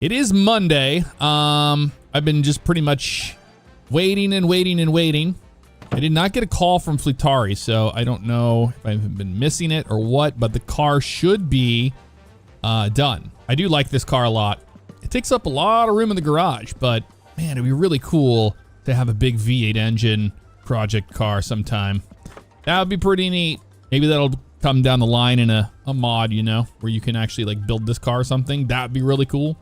It is Monday. I've been just pretty much waiting and waiting and waiting. I did not get a call from Flutari, so I don't know if I've been missing it or what, but the car should be done. I do like this car a lot. It takes up a lot of room in the garage, but man, it'd be really cool to have a big V8 engine project car sometime. That would be pretty neat. Maybe that'll come down the line in a mod, you know, where you can actually like build this car or something. That would be really cool.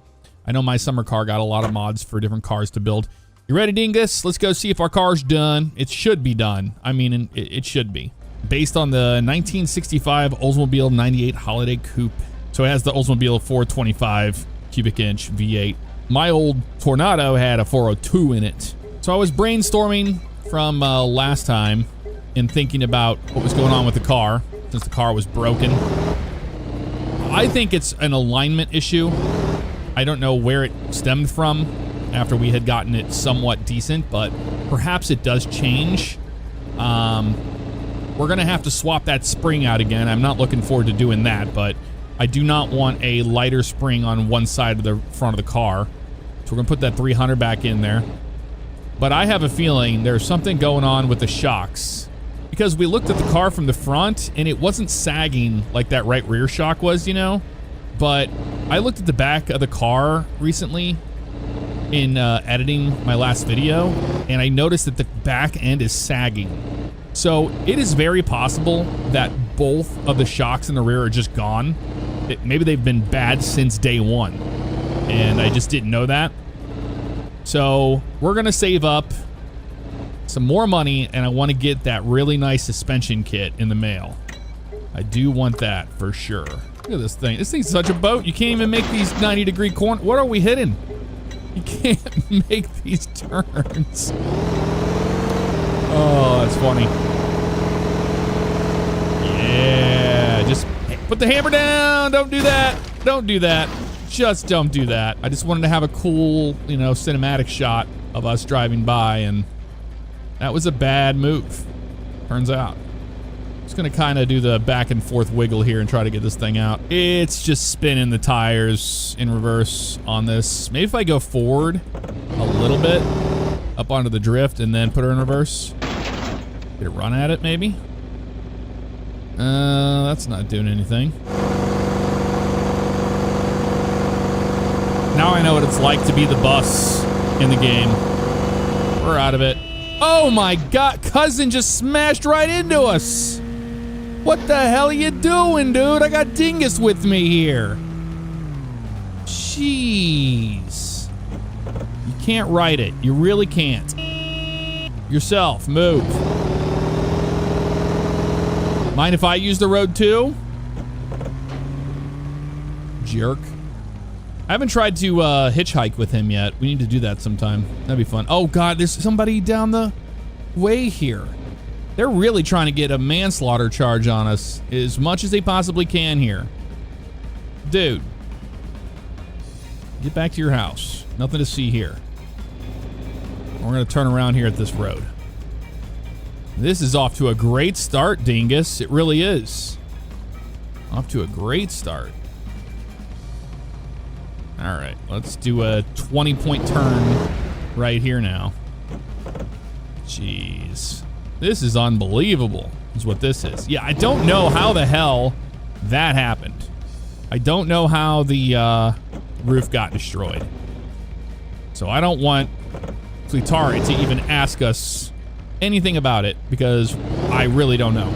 I know my summer car got a lot of mods for different cars to build. You ready, Dingus? Let's go see if our car's done. It should be done. I mean, it should be. Based on the 1965 Oldsmobile 98 Holiday Coupe. So it has the Oldsmobile 425 cubic inch V8. My old Tornado had a 402 in it. So I was brainstorming from last time and thinking about what was going on with the car since the car was broken. I think it's an alignment issue. I don't know where it stemmed from after we had gotten it somewhat decent, but perhaps it does change. We're gonna have to swap that spring out again. I'm not looking forward to doing that, but I do not want a lighter spring on one side of the front of the car. So we're gonna put that 300 back in there. But I have a feeling there's something going on with the shocks, because we looked at the car from the front and it wasn't sagging like that right rear shock was, you know? But I looked at the back of the car recently in editing my last video, and I noticed that the back end is sagging. So it is very possible that both of the shocks in the rear are just gone. Maybe they've been bad since day one, and I just didn't know that. So we're gonna save up some more money, and I want to get that really nice suspension kit in the mail. I do want that for sure. Look at this thing. This thing's such a boat. You can't even make these 90-degree corners. What are we hitting? You can't make these turns. Oh, that's funny. Yeah, just put the hammer down. Don't do that. Don't do that. Just don't do that. I just wanted to have a cool, you know, cinematic shot of us driving by, and that was a bad move, turns out. Just gonna kind of do the back and forth wiggle here and try to get this thing out. It's just spinning the tires in reverse on this. Maybe if I go forward a little bit up onto the drift and then put her in reverse. Get a run at it, maybe? That's not doing anything. Now I know what it's like to be the bus in the game. We're out of it. Oh my God, cousin just smashed right into us. What the hell are you doing, dude? I got Dingus with me here. Jeez. You can't ride it. You really can't. Yourself, move. Mind if I use the road too? Jerk. I haven't tried to hitchhike with him yet. We need to do that sometime. That'd be fun. Oh God, there's somebody down the way here. They're really trying to get a manslaughter charge on us as much as they possibly can here. Dude, get back to your house. Nothing to see here. We're gonna turn around here at this road. This is off to a great start, Dingus. It really is. Off to a great start. All right, let's do a 20-point turn right here now. Jeez. This is unbelievable, is what this is. Yeah, I don't know how the hell that happened. I don't know how the roof got destroyed. So I don't want Flutari to even ask us anything about it, because I really don't know.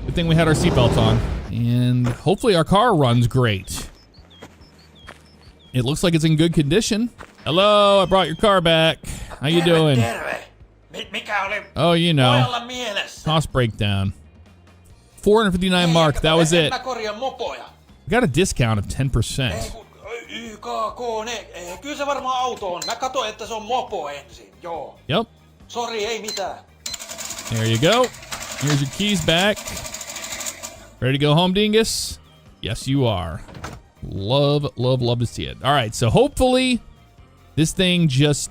Good thing we had our seatbelts on. And hopefully our car runs great. It looks like it's in good condition. Hello, I brought your car back. How you doing? Oh, you know, cost breakdown. 459 mark, that was it. We got a discount of 10%. Yep. There you go. Here's your keys back. Ready to go home, Dingus? Yes, you are. Love, love, love to see it. All right, so hopefully this thing just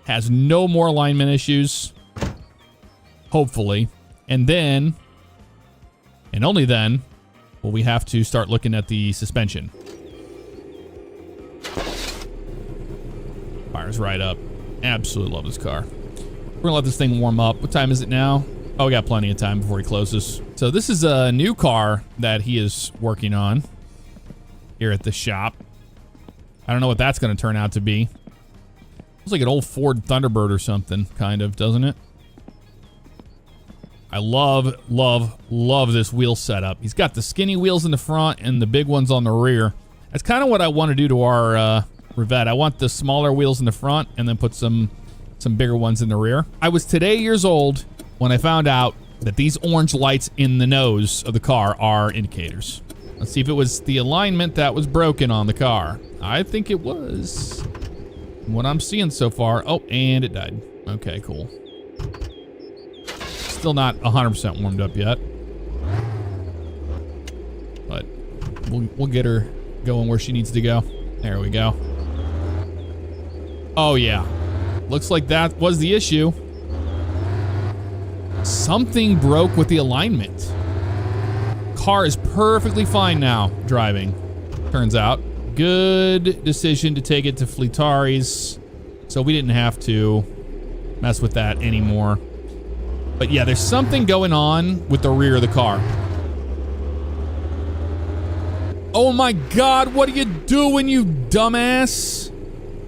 has no more alignment issues. Hopefully. And then, and only then, will we have to start looking at the suspension. Fires right up. Absolutely love this car. We're gonna let this thing warm up. What time is it now? Oh, we got plenty of time before he closes. So this is a new car that he is working on here at the shop. I don't know what that's gonna turn out to be. Looks like an old Ford Thunderbird or something, kind of, doesn't it? I love, love, love this wheel setup. He's got the skinny wheels in the front and the big ones on the rear. That's kind of what I want to do to our Revette. I want the smaller wheels in the front and then put some bigger ones in the rear. I was today years old when I found out that these orange lights in the nose of the car are indicators. Let's see if it was the alignment that was broken on the car. I think it was. What I'm seeing so far. Oh, and it died. Okay, cool. Still not 100% warmed up yet. But we'll get her going where she needs to go. There we go. Oh, yeah. Looks like that was the issue. Something broke with the alignment. Car is perfectly fine now driving, turns out. Good decision to take it to Fleetari's, so we didn't have to mess with that anymore. But yeah, there's something going on with the rear of the car. Oh my God, what are you doing, you dumbass?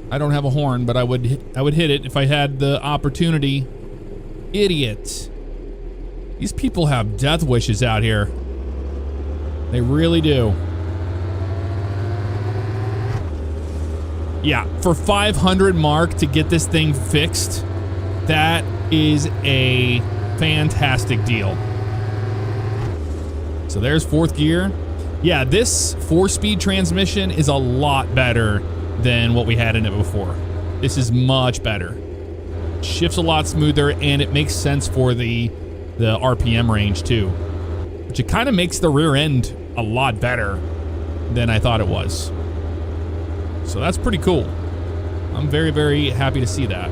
I don't have a horn, but I would hit it if I had the opportunity. Idiot. These people have death wishes out here. They really do. Yeah, for 500 mark to get this thing fixed, that is a fantastic deal. So there's fourth gear. Yeah, this 4-speed transmission is a lot better than what we had in it before. This is much better. Shifts a lot smoother, and it makes sense for the RPM range too, which it kind of makes the rear end a lot better than I thought it was. So that's pretty cool. I'm very, very happy to see that.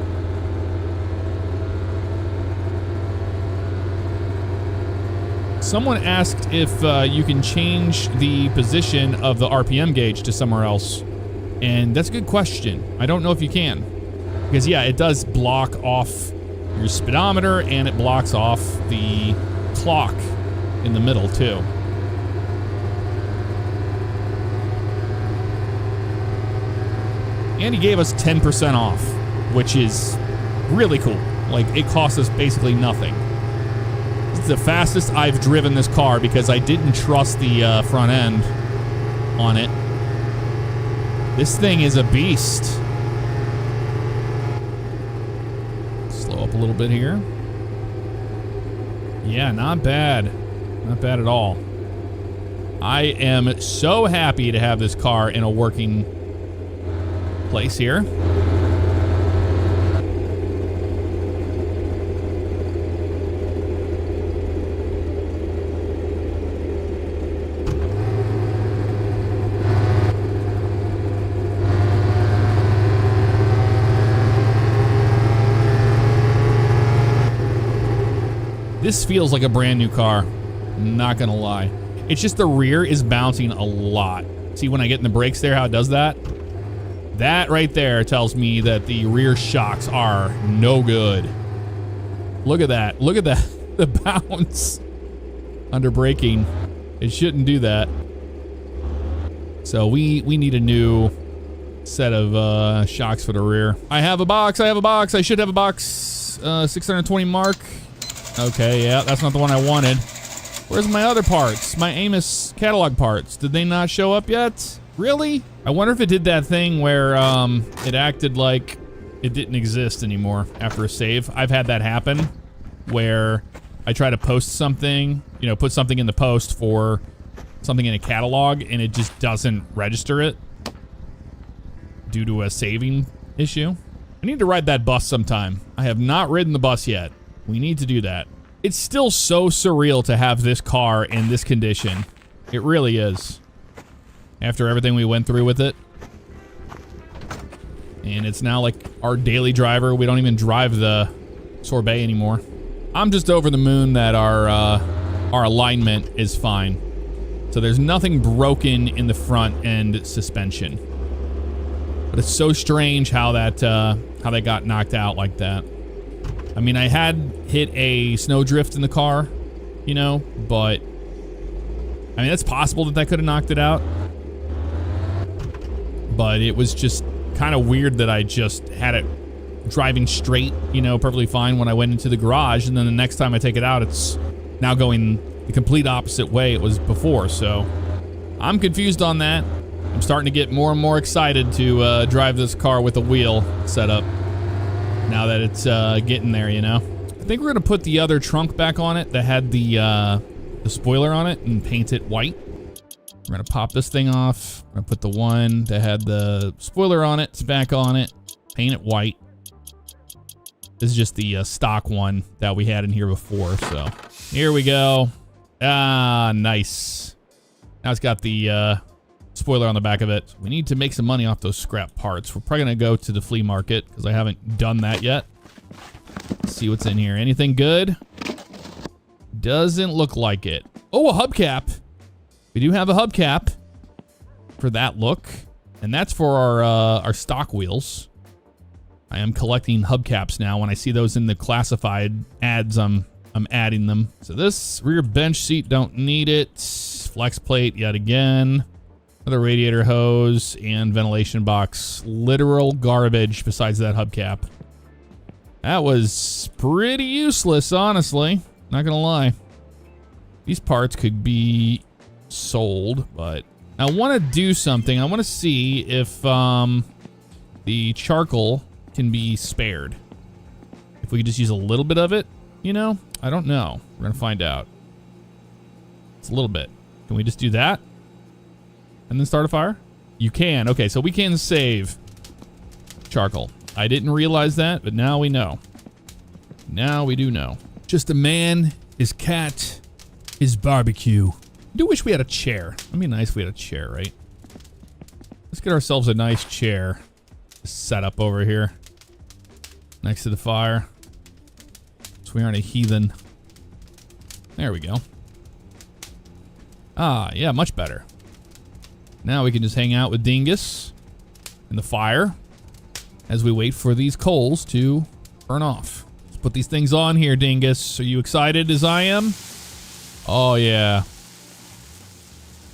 Someone asked if you can change the position of the RPM gauge to somewhere else. And that's a good question. I don't know if you can. Because yeah, it does block off your speedometer and it blocks off the clock in the middle too. And he gave us 10% off, which is really cool. Like, it cost us basically nothing. It's the fastest I've driven this car because I didn't trust the front end on it. This thing is a beast. Slow up a little bit here. Yeah, not bad. Not bad at all. I am so happy to have this car in a working place here. This feels like a brand new car. Not gonna lie. It's just the rear is bouncing a lot. See when I get in the brakes there, how it does that? That right there tells me that the rear shocks are no good. Look at that. Look at that. The bounce under braking. It shouldn't do that. So we need a new set of shocks for the rear. I have a box. I have a box. I should have a box. 620 mark. Okay, yeah, that's not the one I wanted. Where's my other parts? My Amos catalog parts. Did they not show up yet? Really? I wonder if it did that thing where it acted like it didn't exist anymore after a save. I've had that happen where I try to post something, you know, put something in the post for something in a catalog and it just doesn't register it due to a saving issue. I need to ride that bus sometime. I have not ridden the bus yet. We need to do that. It's still so surreal to have this car in this condition. It really is. After everything we went through with it. And it's now like our daily driver. We don't even drive the Sorbet anymore. I'm just over the moon that our alignment is fine. So there's nothing broken in the front end suspension. But it's so strange how that got knocked out like that. I mean, I had hit a snowdrift in the car, you know, but I mean, it's possible that could have knocked it out. But it was just kind of weird that I just had it driving straight, you know, perfectly fine when I went into the garage, and then the next time I take it out, it's now going the complete opposite way it was before. So I'm confused on that. I'm starting to get more and more excited to drive this car with a wheel set up now that it's getting there, you know. I think we're gonna put the other trunk back on it that had the spoiler on it and paint it white. We're gonna pop this thing off. I'm gonna put the one that had the spoiler on it back on it, paint it white. This is just the stock one that we had in here before, so here we go. Ah, nice. Now it's got the spoiler on the back of it. We need to make some money off those scrap parts. We're probably gonna go to the flea market because I haven't done that yet. Let's see what's in here. Anything good? Doesn't look like it. Oh, a hubcap. We do have a hubcap for that look, and that's for our stock wheels. I am collecting hubcaps now. When I see those in the classified ads, I'm adding them. So this rear bench seat, don't need it. Flex plate yet again. Another radiator hose and ventilation box. Literal garbage besides that hubcap. That was pretty useless, honestly. Not gonna lie. These parts could be sold, but I want to do something. I want to see if the charcoal can be spared. If we could just use a little bit of it, you know? I don't know. We're gonna find out. It's a little bit. Can we just do that? And then start a fire? You can. Okay, so we can save charcoal. I didn't realize that, but now we know. Now we do know. Just a man, his cat, his barbecue. I do wish we had a chair. It'd be nice if we had a chair, right? Let's get ourselves a nice chair set up over here next to the fire so we aren't a heathen. There we go. Ah, yeah, much better. Now we can just hang out with Dingus in the fire as we wait for these coals to burn off. Let's put these things on here, Dingus. Are you excited as I am? Oh, yeah.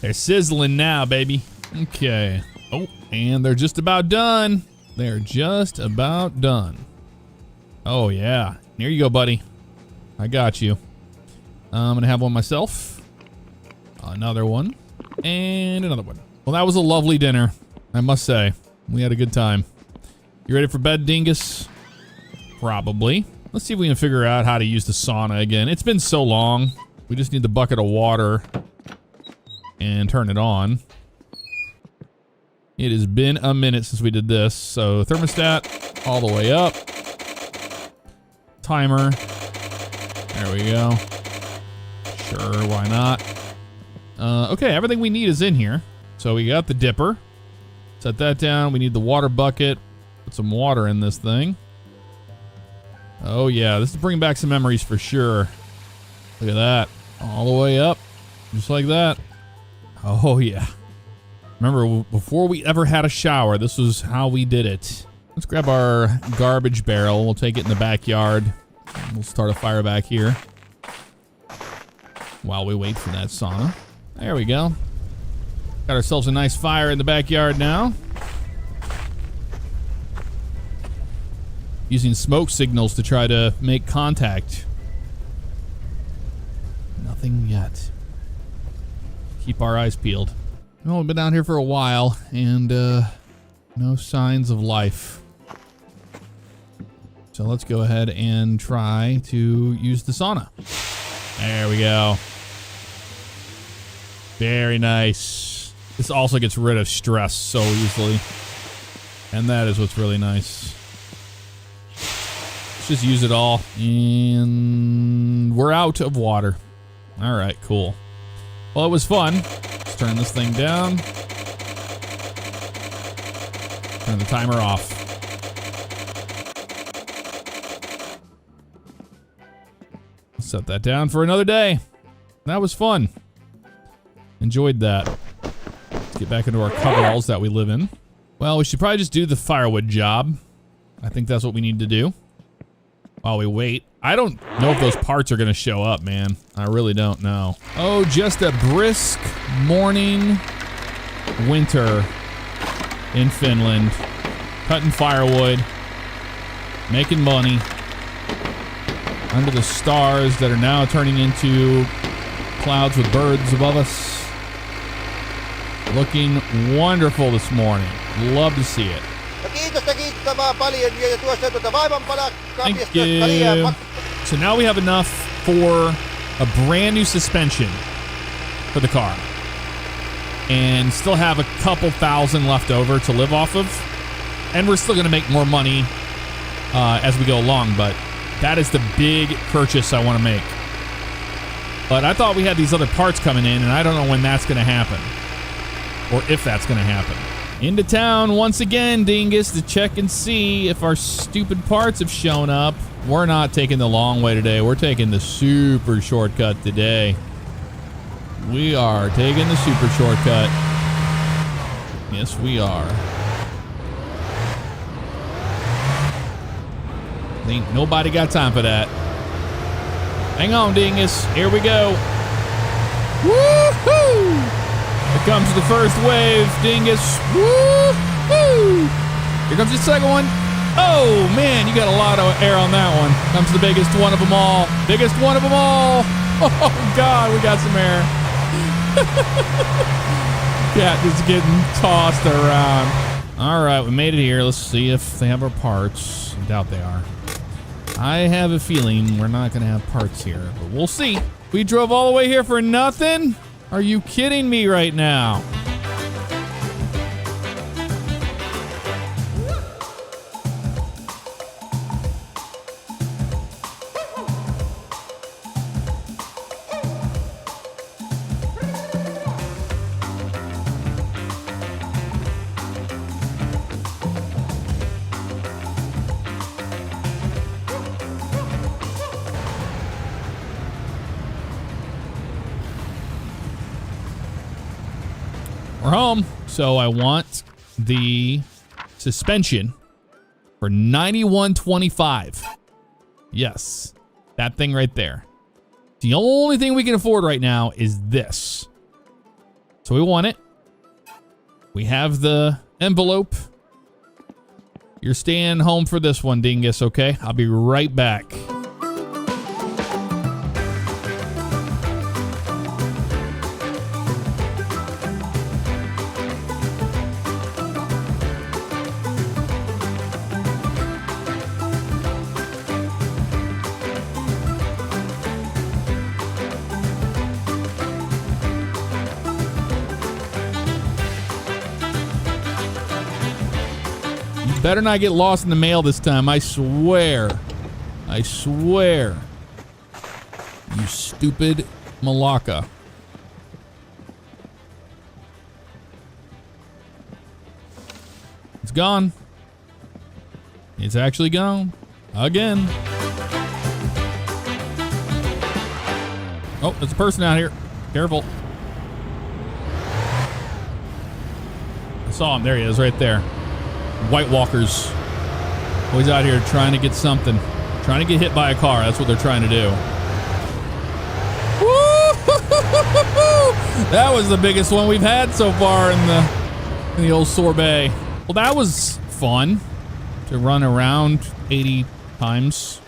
They're sizzling now, baby. Okay. Oh, and they're just about done. They're just about done. Oh, yeah. Here you go, buddy. I got you. I'm going to have one myself. Another one. And another one. Well, that was a lovely dinner, I must say. We had a good time. You ready for bed, Dingus? Probably. Let's see if we can figure out how to use the sauna again. It's been so long. We just need the bucket of water and turn it on. It has been a minute since we did this. So thermostat all the way up. Timer. There we go. Sure, why not? Okay, everything we need is in here. So we got the dipper. Set that down. We need the water bucket. Put some water in this thing. Oh yeah, this is bringing back some memories for sure. Look at that. All the way up. Just like that. Oh yeah. Remember, before we ever had a shower, this was how we did it. Let's grab our garbage barrel. We'll take it in the backyard. We'll start a fire back here while we wait for that sauna. There we go. Got ourselves a nice fire in the backyard now. Using smoke signals to try to make contact. Nothing yet. Keep our eyes peeled. Well, we've been down here for a while, and no signs of life. So let's go ahead and try to use the sauna. There we go. Very nice. This also gets rid of stress so easily. And that is what's really nice. Let's just use it all. And we're out of water. All right, cool. Well, it was fun. Let's turn this thing down. Turn the timer off. Set that down for another day. That was fun. Enjoyed that. Let's get back into our coveralls that we live in. Well, we should probably just do the firewood job. I think that's what we need to do while we wait. I don't know if those parts are going to show up, man. I really don't know. Oh, just a brisk morning winter in Finland. Cutting firewood. Making money. Under the stars that are now turning into clouds with birds above us. Looking wonderful this morning. Love to see it. Thank you. So now we have enough for a brand new suspension for the car. And still have a couple thousand left over to live off of. And we're still going to make more money as we go along. But that is the big purchase I want to make. But I thought we had these other parts coming in, and I don't know when that's going to happen. Or if that's going to happen. Into town once again, Dingus, to check and see if our stupid parts have shown up. We're not taking the long way today. We're taking the super shortcut today. We are taking the super shortcut. Yes, we are. Ain't nobody got time for that. Hang on, Dingus. Here we go. Woo-hoo! Here comes the first wave, Dingus. Woo-hoo! Here comes the second one. Oh, man, you got a lot of air on that one. Comes the biggest one of them all. Biggest one of them all. Oh, God, we got some air. Cat is getting tossed around. All right, we made it here. Let's see if they have our parts. I doubt they are. I have a feeling we're not going to have parts here, but we'll see. We drove all the way here for nothing? Are you kidding me right now? We're home. So I want the suspension for $91.25. Yes, that thing right there. The only thing we can afford right now is this. So we want it. We have the envelope. You're staying home for this one, Dingus, okay? I'll be right back. Better not get lost in the mail this time, I swear. I swear. You stupid Malacca. It's gone. It's actually gone. Again. Oh, there's a person out here. Careful. I saw him. There he is, right there. White Walkers. Always out here trying to get something. Trying to get hit by a car. That's what they're trying to do. That was the biggest one we've had so far in the old sorbet. Well, that was fun to run around 80 times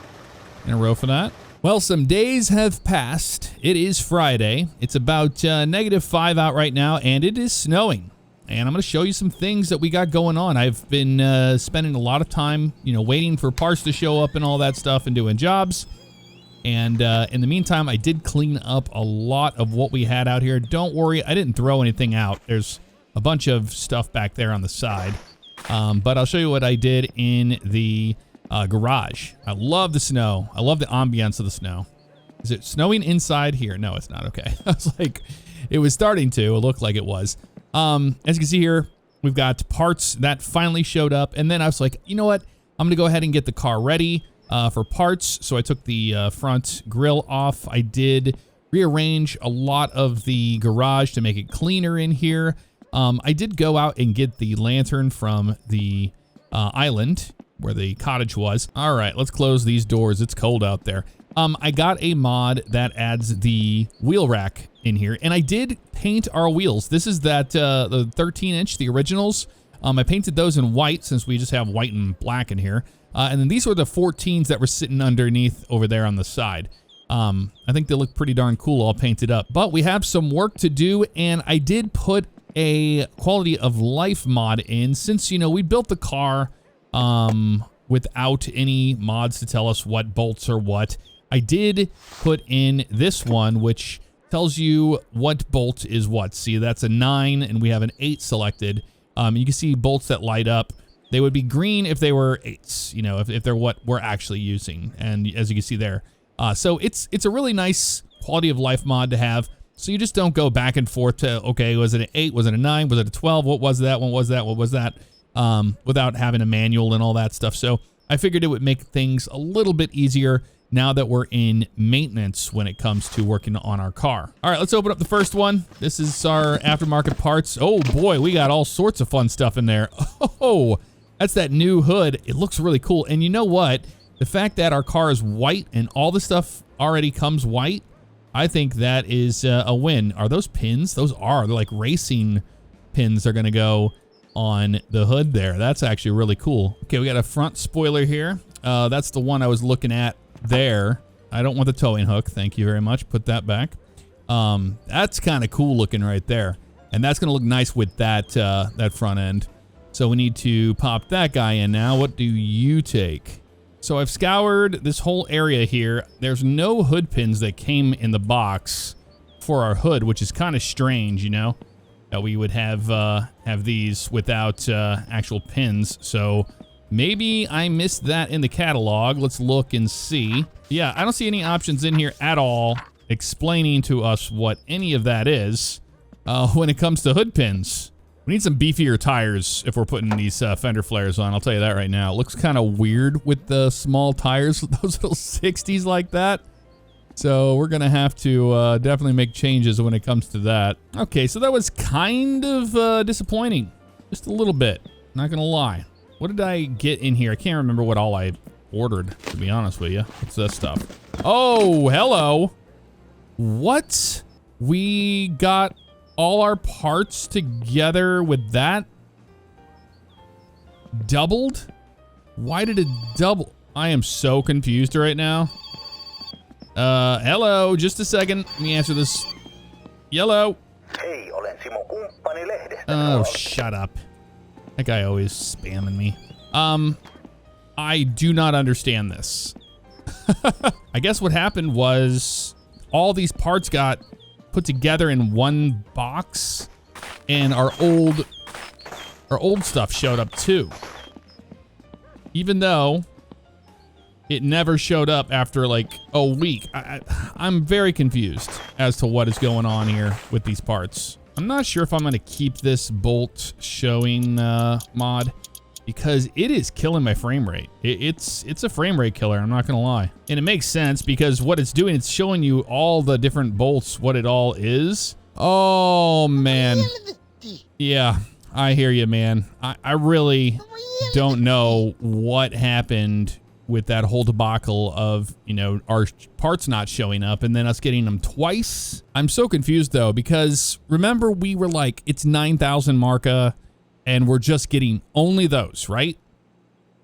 in a row for that. Well, some days have passed. It is Friday. It's about -5 out right now, and it is snowing. And I'm going to show you some things that we got going on. I've been spending a lot of time, waiting for parts to show up and all that stuff and doing jobs. And in the meantime, I did clean up a lot of what we had out here. Don't worry, I didn't throw anything out. There's a bunch of stuff back there on the side. But I'll show you what I did in the garage. I love the snow. I love the ambiance of the snow. Is it snowing inside here? No, it's not. Okay. I was like, it was starting to. It looked like it was. As you can see here, we've got parts that finally showed up. And then I was like, you know what? I'm going to go ahead and get the car ready for parts. So I took the front grille off. I did rearrange a lot of the garage to make it cleaner in here. I did go out and get the lantern from the island where the cottage was. All right, let's close these doors. It's cold out there. I got a mod that adds the wheel rack in here, and I did paint our wheels. This is that the 13-inch, the originals. I painted those in white since we just have white and black in here. And then these were the 14s that were sitting underneath over there on the side. I think they look pretty darn cool all painted up. But we have some work to do, and I did put a quality of life mod in since, you know, we built the car without any mods to tell us what bolts are what. I did put in this one, which tells you what bolt is what. See, that's a 9, and we have an 8 selected. You can see bolts that light up. They would be green if they were 8s, you know, if they're what we're actually using. And as you can see there. So it's a really nice quality of life mod to have. So you just don't go back and forth to, okay, was it an 8? Was it a 9? Was it a 12? What was that? What was that? What was that? Without having a manual and all that stuff. So I figured it would make things a little bit easier now that we're in maintenance when it comes to working on our car. All right, let's open up the first one. This is our aftermarket parts. Oh boy, we got all sorts of fun stuff in there. Oh, that's that new hood. It looks really cool. And you know what? The fact that our car is white and all the stuff already comes white, I think that is a win. Are those pins? Those are. They're like racing pins. They're going to go on the hood there. That's actually really cool. Okay, we got a front spoiler here. That's the one I was looking at there. I don't want the towing hook. Thank you very much. Put that back. That's kind of cool looking right there. And that's going to look nice with that, that front end. So we need to pop that guy in now. What do you take? So I've scoured this whole area here. There's no hood pins that came in the box for our hood, which is kind of strange, you know, that we would have these without actual pins. So maybe I missed that in the catalog. Let's look and see. Yeah, I don't see any options in here at all explaining to us what any of that is when it comes to hood pins. We need some beefier tires if we're putting these fender flares on. I'll tell you that right now. It looks kind of weird with the small tires, those little 60s like that. So we're going to have to definitely make changes when it comes to that. Okay, so that was kind of disappointing. Just a little bit. Not going to lie. What did I get in here? I can't remember what all I ordered, to be honest with you. What's this stuff? Oh, hello. What? We got all our parts together with that? Doubled? Why did it double? I am so confused right now. Hello, just a second. Let me answer this. Yellow. Oh, shut up. That guy always spamming me. I do not understand this. I guess what happened was all these parts got put together in one box, and our old stuff showed up too. Even though it never showed up after like a week. I'm very confused as to what is going on here with these parts. I'm not sure if I'm gonna keep this bolt showing mod, because it is killing my frame rate. It's a frame rate killer, I'm not gonna lie. And it makes sense because what it's doing, it's showing you all the different bolts, what it all is. Oh man. Yeah, I hear you, man. I really don't know what happened with that whole debacle of, you know, our parts not showing up and then us getting them twice. I'm so confused though, because remember we were like, it's 9,000 marca, and we're just getting only those, right?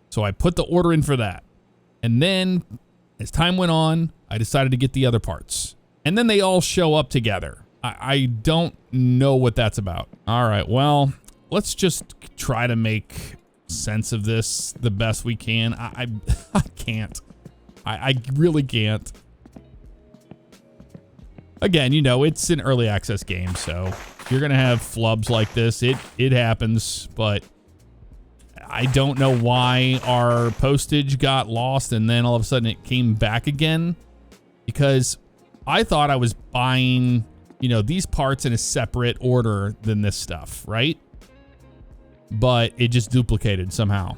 So I put the order in for that. And then as time went on, I decided to get the other parts. And then they all show up together. I don't know what that's about. All right, well, let's just try to make sense of this the best we can. I can't. I really can't. Again, you know, it's an early access game, so you're gonna have flubs like this. It happens, but I don't know why our postage got lost and then all of a sudden it came back again, because I thought I was buying, you know, these parts in a separate order than this stuff, right? But it just duplicated somehow.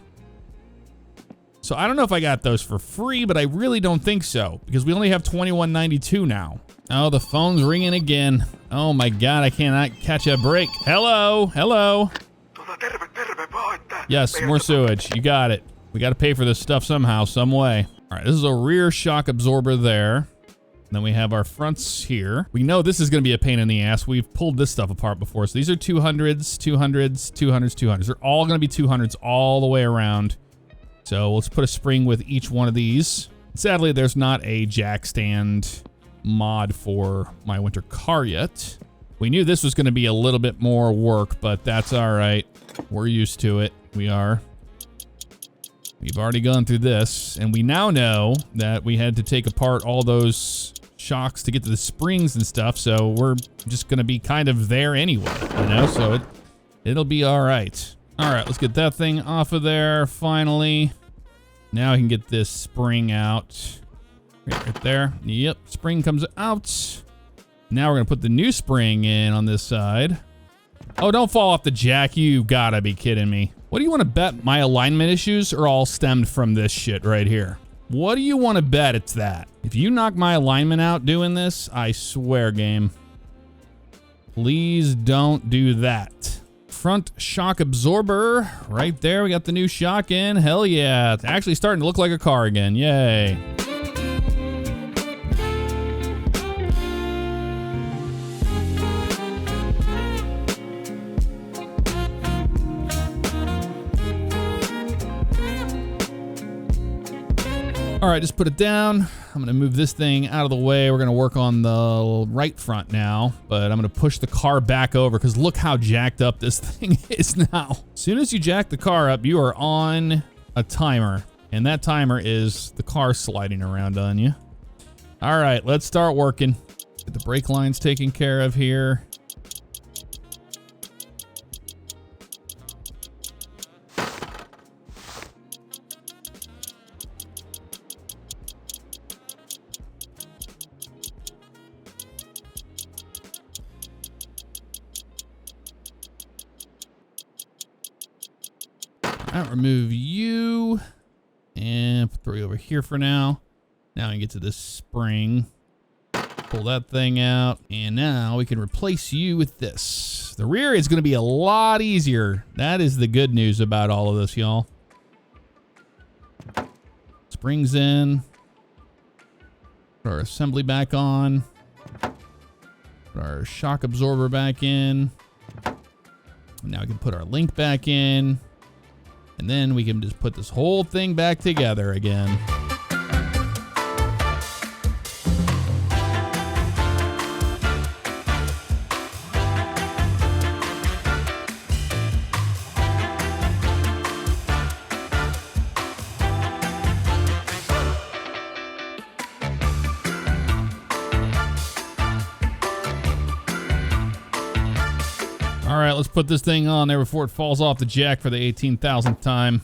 So I don't know if I got those for free, but I really don't think so because we only have $21.92 now. Oh, the phone's ringing again. Oh my God, I cannot catch a break. Hello, hello. Yes, more sewage. You got it. We got to pay for this stuff somehow, some way. All right, this is a rear shock absorber there. Then we have our fronts here. We know this is going to be a pain in the ass. We've pulled this stuff apart before. So these are 200s, 200s, 200s, 200s. They're all going to be 200s all the way around. So let's put a spring with each one of these. Sadly, there's not a jack stand mod for my winter car yet. We knew this was going to be a little bit more work, but that's all right. We're used to it. We are. We've already gone through this, and we now know that we had to take apart all those shocks to get to the springs and stuff, so we're just going to be kind of there anyway, you know, so it'll be all right. All right, let's get that thing off of there, finally. Now I can get this spring out. Right there. Yep, spring comes out. Now we're going to put the new spring in on this side. Oh, don't fall off the jack. You gotta be kidding me. What do you want to bet my alignment issues are all stemmed from this shit right here? What do you want to bet it's that? If you knock my alignment out doing this, I swear, game. Please don't do that. Front shock absorber right there. We got the new shock in. Hell yeah. It's actually starting to look like a car again. Yay. All right, just put it down. I'm gonna move this thing out of the way. We're gonna work on the right front now, but I'm gonna push the car back over because look how jacked up this thing is now. As soon as you jack the car up, you are on a timer, and that timer is the car sliding around on you. All right, let's start working. Get the brake lines taken care of here. I'll remove you and throw you over here for now. Now I can get to this spring. Pull that thing out. And now we can replace you with this. The rear is going to be a lot easier. That is the good news about all of this, y'all. Springs in. Put our assembly back on. Put our shock absorber back in. Now we can put our link back in. And then we can just put this whole thing back together again. All right, let's put this thing on there before it falls off the jack for the 18,000th time.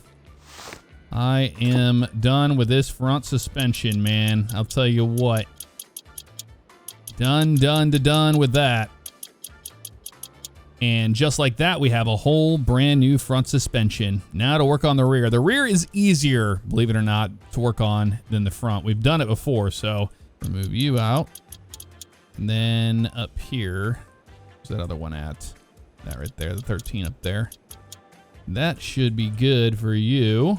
I am done with this front suspension, man. I'll tell you what. Done with that. And just like that, we have a whole brand new front suspension. Now to work on the rear. The rear is easier, believe it or not, to work on than the front. We've done it before, so remove you out. And then up here, where's that other one at? That right there, the 13 up there. That should be good for you.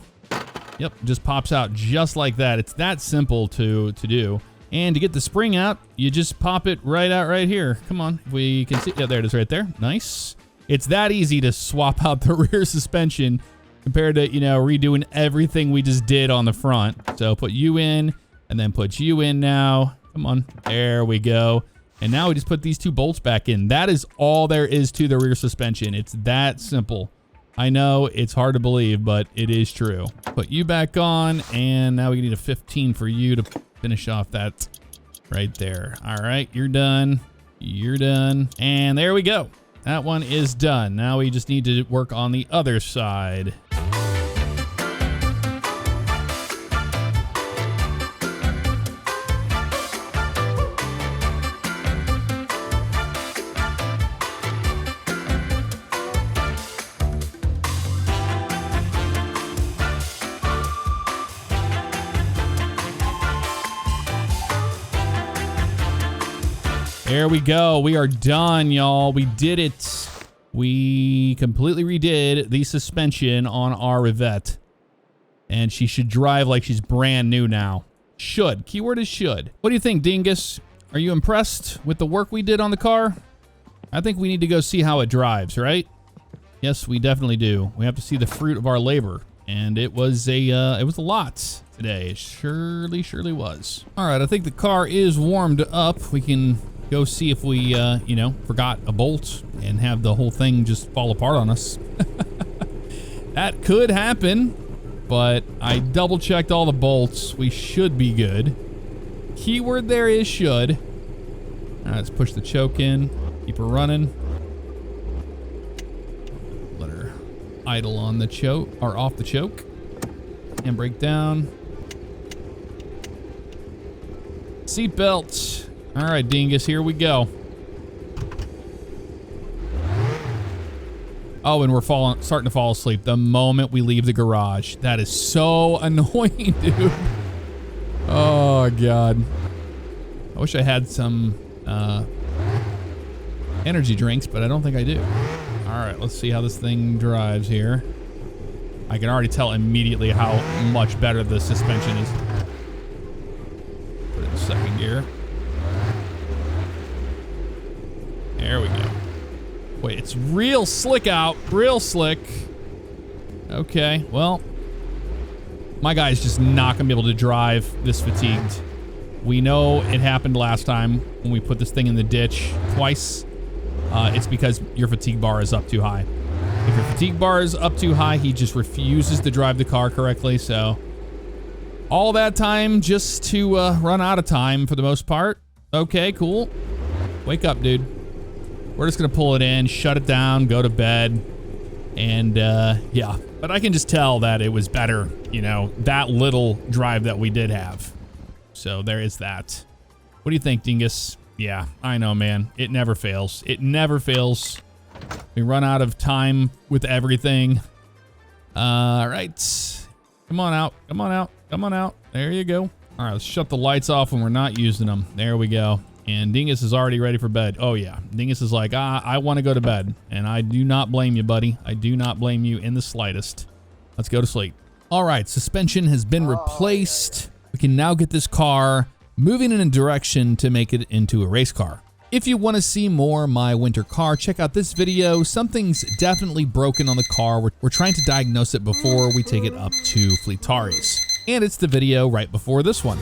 Yep, just pops out just like that. It's that simple to do. And to get the spring out, you just pop it right out right here. Come on, if we can see. Yeah, there it is right there. Nice. It's that easy to swap out the rear suspension compared to, you know, redoing everything we just did on the front. So put you in and then put you in now. Come on, there we go. And now we just put these two bolts back in. That is all there is to the rear suspension. It's that simple. I know it's hard to believe, but it is true. Put you back on, and now we need a 15 for you to finish off that right there. All right, you're done. You're done. And there we go. That one is done. Now we just need to work on the other side. There we go. We are done, y'all. We did it. We completely redid the suspension on our Rivette. And she should drive like she's brand new now. Should. Keyword is should. What do you think, Dingus? Are you impressed with the work we did on the car? I think we need to go see how it drives, right? Yes, we definitely do. We have to see the fruit of our labor. And it was a lot today. It surely was. All right, I think the car is warmed up. We can go see if we, you know, forgot a bolt and have the whole thing just fall apart on us. That could happen, but I double checked all the bolts. We should be good. Keyword there is should. All right, let's push the choke in. Keep her running. Let her idle on the choke, or off the choke. Handbrake down. Seatbelt. All right, Dingus, here we go. Oh, and we're starting to fall asleep the moment we leave the garage. That is so annoying, dude. Oh, God. I wish I had some energy drinks, but I don't think I do. All right, let's see how this thing drives here. I can already tell immediately how much better the suspension is. Put it in second gear. There we go. Wait, it's real slick out. Real slick. Okay, well, my guy's just not going to be able to drive this fatigued. We know it happened last time when we put this thing in the ditch twice. It's because your fatigue bar is up too high. If your fatigue bar is up too high, he just refuses to drive the car correctly. So all that time just to run out of time for the most part. Okay, cool. Wake up, dude. We're just going to pull it in, shut it down, go to bed. And yeah, but I can just tell that it was better, you know, that little drive that we did have. So there is that. What do you think, Dingus? Yeah, I know, man. It never fails. It never fails. We run out of time with everything. All right. Come on out. Come on out. Come on out. There you go. All right, let's shut the lights off when we're not using them. There we go. And Dingus is already ready for bed. Oh, yeah. Dingus is like, I want to go to bed. And I do not blame you, buddy. I do not blame you in the slightest. Let's go to sleep. All right, suspension has been replaced. We can now get this car moving in a direction to make it into a race car. If you want to see more My Winter Car, check out this video. Something's definitely broken on the car. We're trying to diagnose it before we take it up to Fleetari's. And it's the video right before this one.